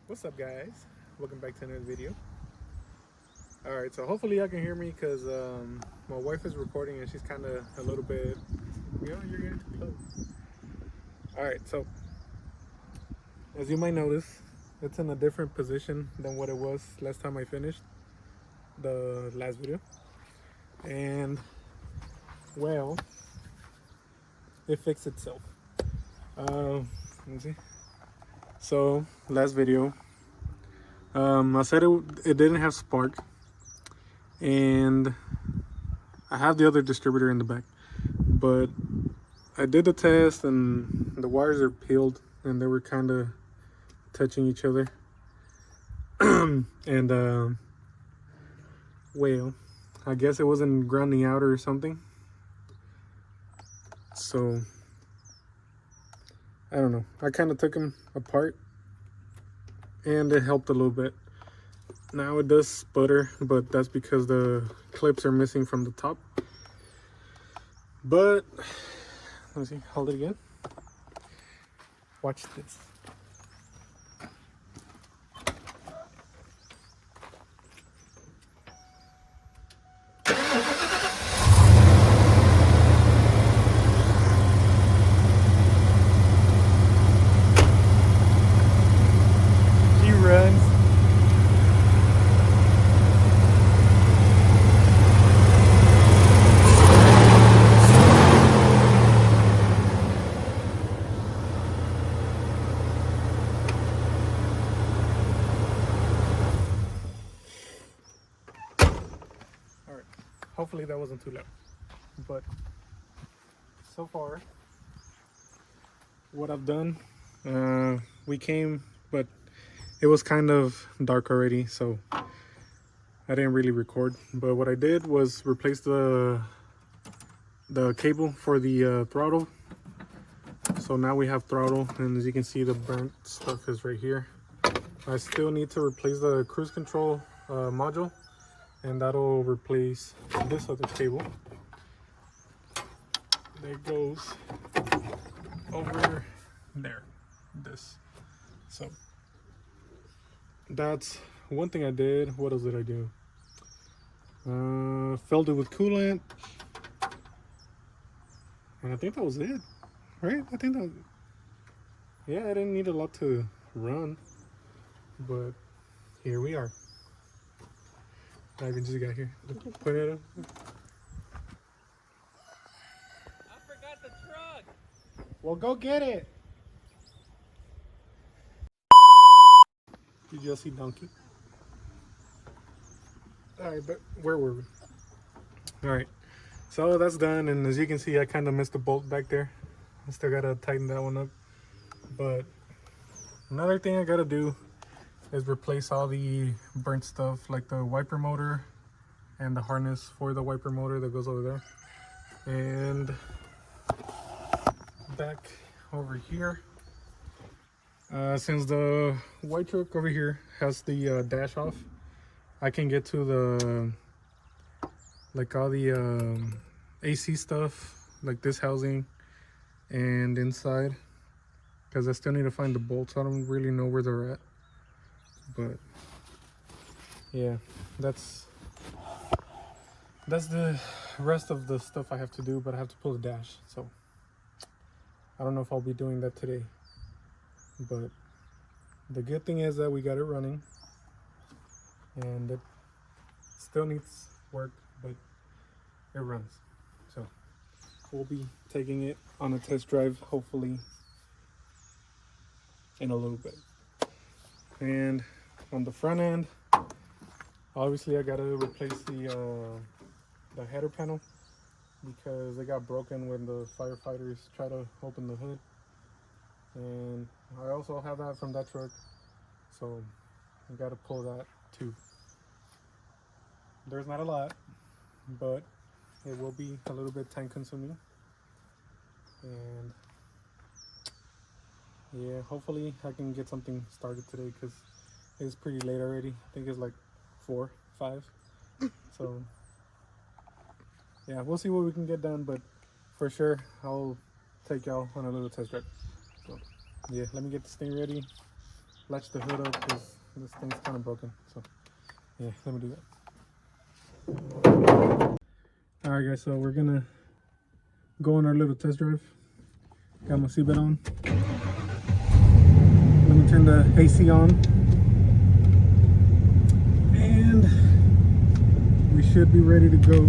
What's up, guys? Welcome back to another video. Alright, so hopefully y'all can hear me because my wife is recording and she's kind of a little bit, you're getting too close. Alright, so as you might notice, it's in a different position than what it was last time I finished the last video. And, well, it fixed itself. Let me see. So, last video, I said it didn't have spark, and I have the other distributor in the back, but I did the test and the wires are peeled and they were kind of touching each other. And well, I guess it wasn't grounding out or something, so I don't know. I kind of took them apart and it helped a little bit. Now it does sputter, but that's because the clips are missing from the top. But let me see, hold it again. Watch this. She runs. Alright, hopefully that wasn't too loud. But so far, what I've done, we came, but it was kind of dark already, so I didn't really record. But what I did was replace the cable for the throttle. So now we have throttle, and as you can see, the burnt stuff is right here. I still need to replace the cruise control module, and that'll replace this other cable that goes over there, this. So that's one thing I did. What else did I do? Filled it with coolant, and I think that was it, right? I think that, yeah, I didn't need a lot to run, but here we are. I even just got here. Put it up. I forgot the truck. Well, go get it. You just see donkey. All right, but where were we? All right, so that's done, and as you can see, I kind of missed the bolt back there. I still gotta tighten that one up. But another thing I gotta do is replace all the burnt stuff, like the wiper motor and the harness for the wiper motor that goes over there. And back over here, since the white truck over here has the dash off, I can get to the, like, all the AC stuff, like this housing and inside, because I still need to find the bolts. I don't really know where they're at, but yeah, that's the rest of the stuff I have to do. But I have to pull the dash, so I don't know if I'll be doing that today. But the good thing is that we got it running, and it still needs work, but it runs. So we'll be taking it on a test drive, hopefully in a little bit. And on the front end, obviously I gotta replace the header panel, because it got broken when the firefighters try to open the hood. And I also have that from that truck, so I gotta pull that too. There's not a lot, but it will be a little bit time consuming. And yeah, hopefully I can get something started today, because it's pretty late already. I think it's like 4, 5. So yeah, we'll see what we can get done, but for sure I'll take y'all on a little test drive. So yeah, let me get this thing ready latch the hood up because this thing's kind of broken. So yeah, let me do that. All right, guys. So we're gonna go on our little test drive. Got my seatbelt on. Let me turn the AC on, and we should be ready to go.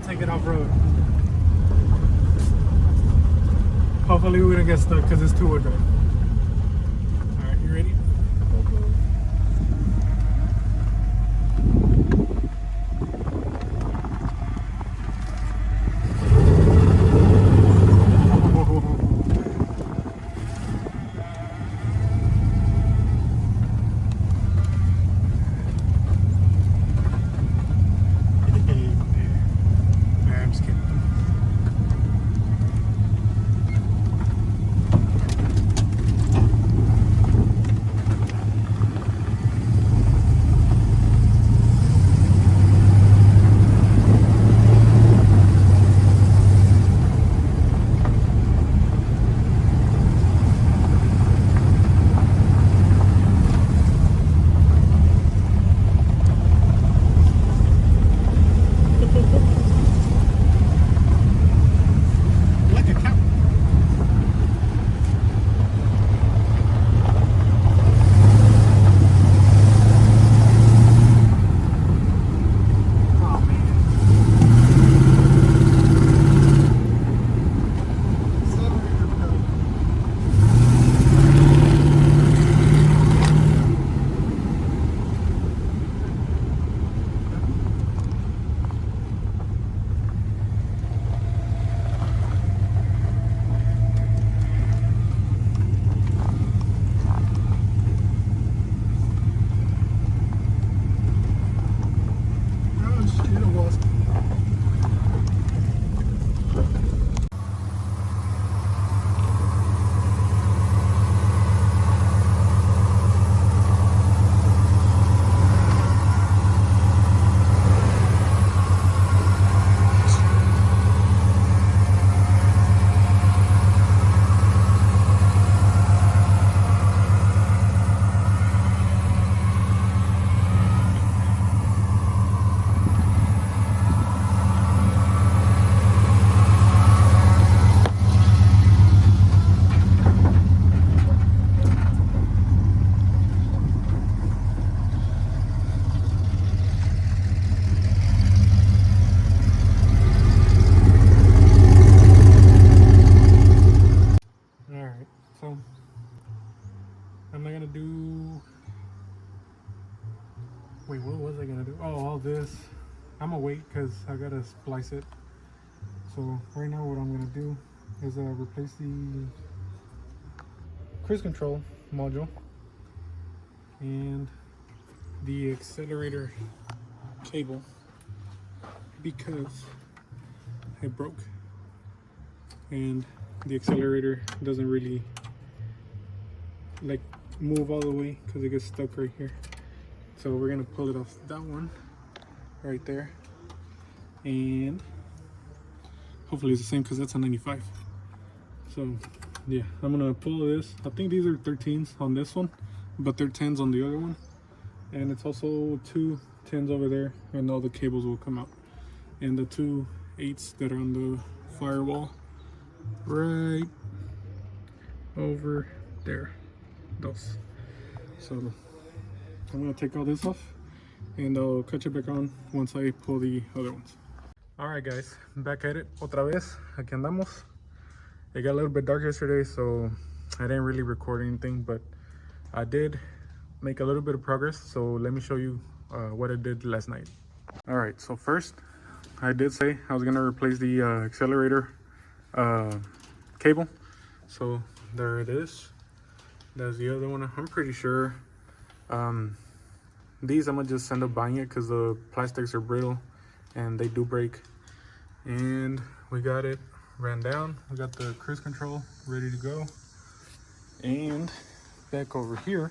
Take it off road. Hopefully we don't get stuck because it's two-wheel drive. All right, you ready? Am I gonna do? Wait, what was I gonna do? Oh, all this. I'm gonna wait because I gotta splice it. So right now, what I'm gonna do is replace the cruise control module and the accelerator cable because it broke and the accelerator doesn't really like move all the way because it gets stuck right here. So we're gonna pull it off that one right there, and hopefully it's the same because that's a 95. So yeah, I'm gonna pull this. I think these are 13s on this one, but they're 10s on the other one, and it's also 2 10s over there, and all the cables will come out, and the 2 8s that are on the firewall right over there, those. So I'm gonna take all this off and I'll catch it back on once I pull the other ones. All right guys, back at it otra vez. Aquí andamos. It got a little bit dark yesterday, so I didn't really record anything, but I did make a little bit of progress. So let me show you what I did last night. All right, so first I did say I was gonna replace the accelerator cable. So there it is. That's the other one. I'm pretty sure these I'm gonna just end up buying it because the plastics are brittle and they do break. And we got it ran down. We got the cruise control ready to go. And back over here,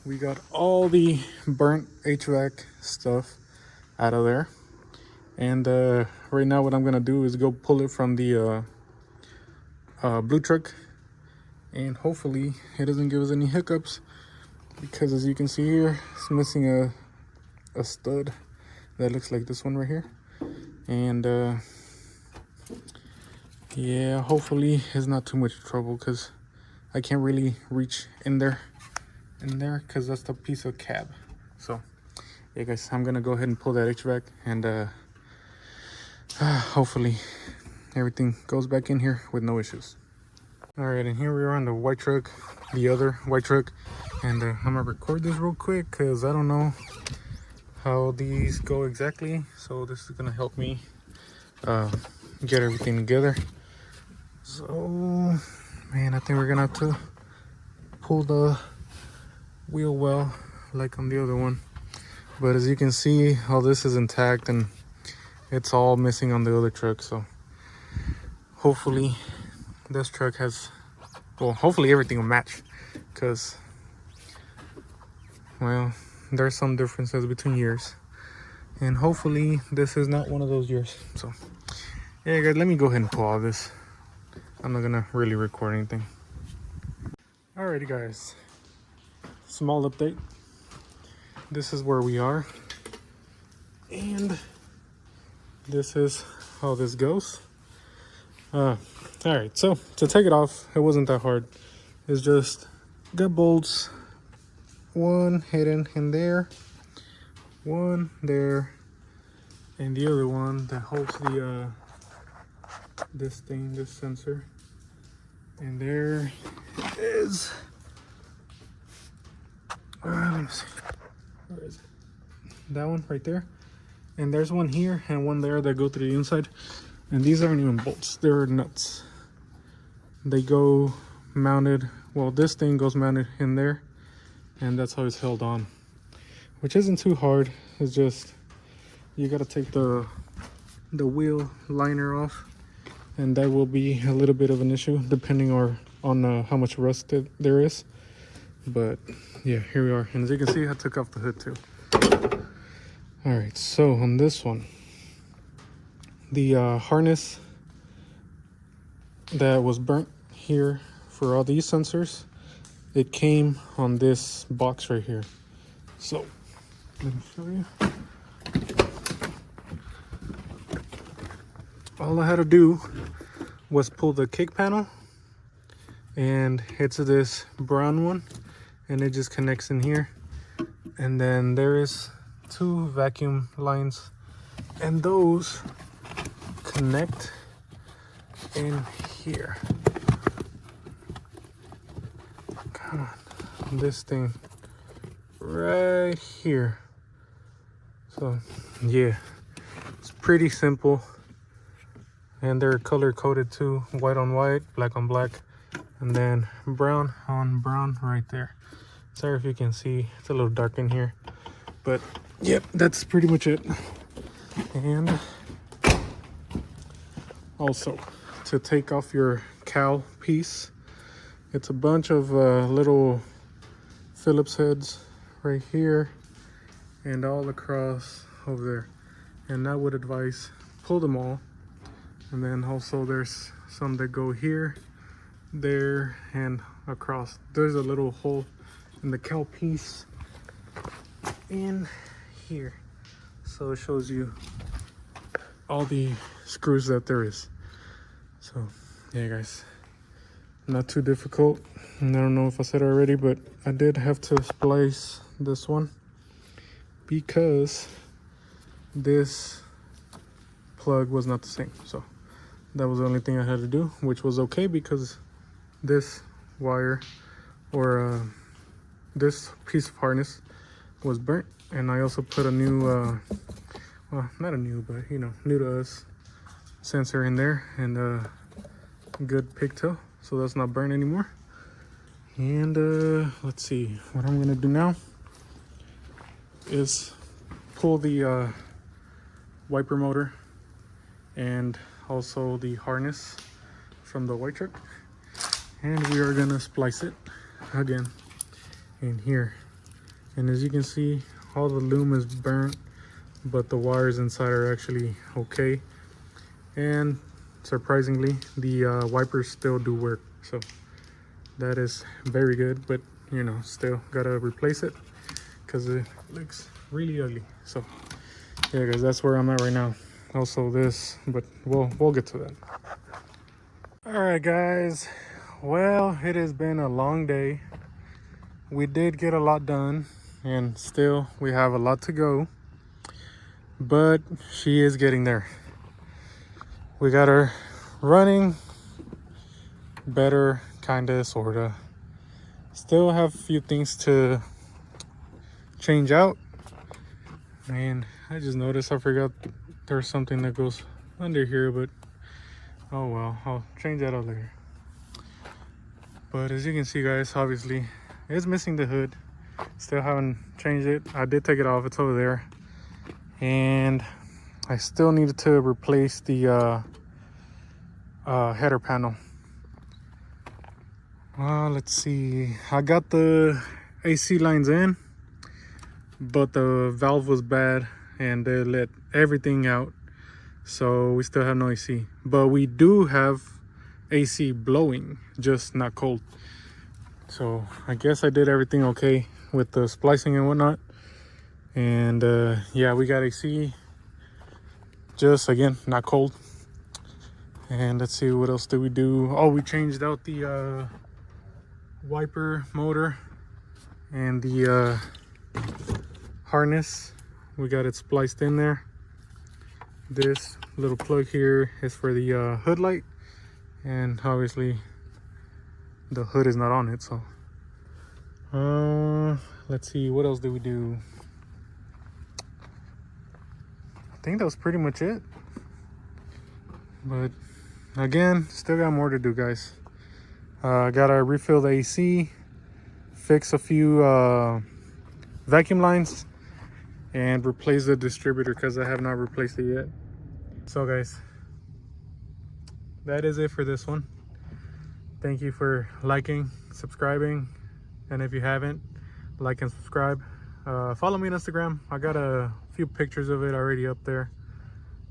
we got all the burnt HVAC stuff out of there. And right now what I'm gonna do is go pull it from the blue truck, and hopefully it doesn't give us any hiccups, because as you can see here, it's missing a stud that looks like this one right here. And yeah, hopefully it's not too much trouble, because I can't really reach in there because that's the piece of cab. So yeah guys, I'm gonna go ahead and pull that HVAC, and hopefully everything goes back in here with no issues. All right, and here we are on the white truck, the other white truck, and I'm gonna record this real quick because I don't know how these go exactly. So this is gonna help me get everything together. So man, I think we're gonna have to pull the wheel well like on the other one, but as you can see, all this is intact and it's all missing on the other truck. So hopefully this truck has, well, hopefully everything will match, because well, there's some differences between years, and hopefully this is not one of those years. So yeah guys, let me go ahead and pull all this. I'm not gonna really record anything. Alrighty guys, small update. This is where we are, and this is how this goes. All right, so to take it off, it wasn't that hard. It's just got bolts, one hidden in there, one there, and the other one that holds the this sensor. And there it is. Let me see, where is it? That one right there, and there's one here and one there that go through the inside. And these aren't even bolts, they're nuts. They go mounted, well, this thing goes mounted in there, and that's how it's held on, which isn't too hard. It's just you gotta take the wheel liner off, and that will be a little bit of an issue depending on how much rust there is. But yeah, here we are, and as you can see, I took off the hood too. All right, so on this one, the harness that was burnt here for all these sensors, it came on this box right here. So let me show you. All I had to do was pull the kick panel, and it's this brown one, and it just connects in here. And then there is 2 vacuum lines, and those connect in here. Come on, this thing right here. So yeah, it's pretty simple, and they're color coded too, white on white, black on black, and then brown on brown right there. Sorry if you can see, it's a little dark in here, but yep, that's pretty much it. And also, to take off your cowl piece, it's a bunch of little Phillips heads right here, and all across over there. And I would advise pull them all. And then also there's some that go here, there, and across. There's a little hole in the cowl piece in here, so it shows you all the screws that there is. So yeah guys, not too difficult. And I don't know if I said it already, but I did have to splice this one because this plug was not the same. So that was the only thing I had to do, which was okay because this wire or this piece of harness was burnt. And I also put a new well, not a new, but you know, new to us sensor in there, and a good pigtail, so that's not burnt anymore. And let's see, what I'm gonna do now is pull the wiper motor and also the harness from the white truck, and we are gonna splice it again in here. And as you can see, all the loom is burnt, but the wires inside are actually okay. And surprisingly, the wipers still do work, so that is very good. But you know, still gotta replace it because it looks really ugly. So yeah guys, that's where I'm at right now. Also this, but we'll get to that. All right guys, well, it has been a long day. We did get a lot done, and still we have a lot to go, but she is getting there. We got her running better, kinda, sorta. Still have a few things to change out. And I just noticed I forgot there's something that goes under here, but oh well, I'll change that out later. But as you can see guys, obviously it's missing the hood. Still haven't changed it. I did take it off, it's over there. And I still needed to replace the header panel. Let's see, I got the AC lines in, but the valve was bad and they let everything out, so we still have no AC. But we do have AC blowing, just not cold. So I guess I did everything okay with the splicing and whatnot. And yeah, we got AC, just again not cold. And let's see, what else did we do? Oh, we changed out the wiper motor and the harness. We got it spliced in there. This little plug here is for the hood light, and obviously the hood is not on it. So let's see, what else did we do? I think that was pretty much it. But again, still got more to do guys. Gotta refill the AC, fix a few vacuum lines, and replace the distributor because I have not replaced it yet. So guys, that is it for this one. Thank you for liking, subscribing, and if you haven't, like and subscribe. Follow me on Instagram. I got a few pictures of it already up there.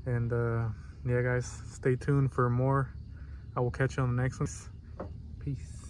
And yeah guys, stay tuned for more. I will catch you on the next one. Peace.